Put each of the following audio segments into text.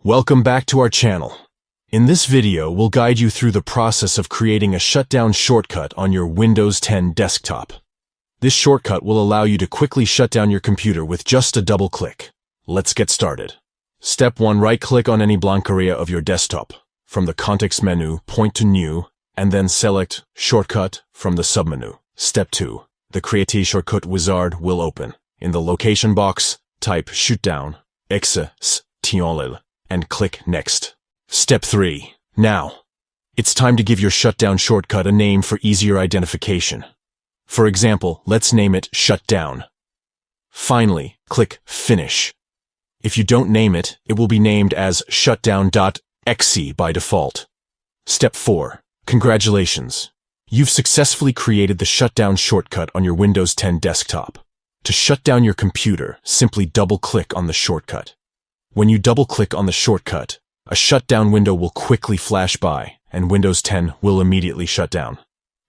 Welcome back to our channel. In this video, we'll guide you through the process of creating a shutdown shortcut on your Windows 10 desktop. This shortcut will allow you to quickly shut down your computer with just a double click. Let's get started. Step 1. Right-click on any blank area of your desktop. From the context menu, point to New, and then select Shortcut from the submenu. Step 2. The Create Shortcut wizard will open. In the location box, type shutdown.exe and click Next. Step 3. Now, it's time to give your shutdown shortcut a name for easier identification. For example, let's name it Shutdown. Finally, click Finish. If you don't name it, it will be named as shutdown.exe by default. Step 4. Congratulations. You've successfully created the shutdown shortcut on your Windows 10 desktop. To shut down your computer, simply double-click on the shortcut. When you double-click on the shortcut, a shutdown window will quickly flash by, and Windows 10 will immediately shut down.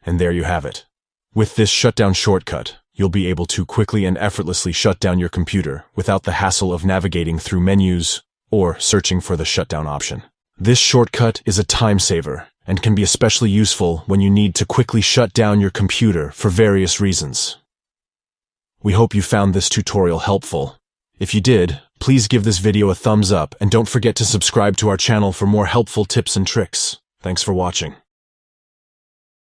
And there you have it. With this shutdown shortcut, you'll be able to quickly and effortlessly shut down your computer without the hassle of navigating through menus or searching for the shutdown option. This shortcut is a time saver and can be especially useful when you need to quickly shut down your computer for various reasons. We hope you found this tutorial helpful. If you did, please give this video a thumbs up and don't forget to subscribe to our channel for more helpful tips and tricks. Thanks for watching.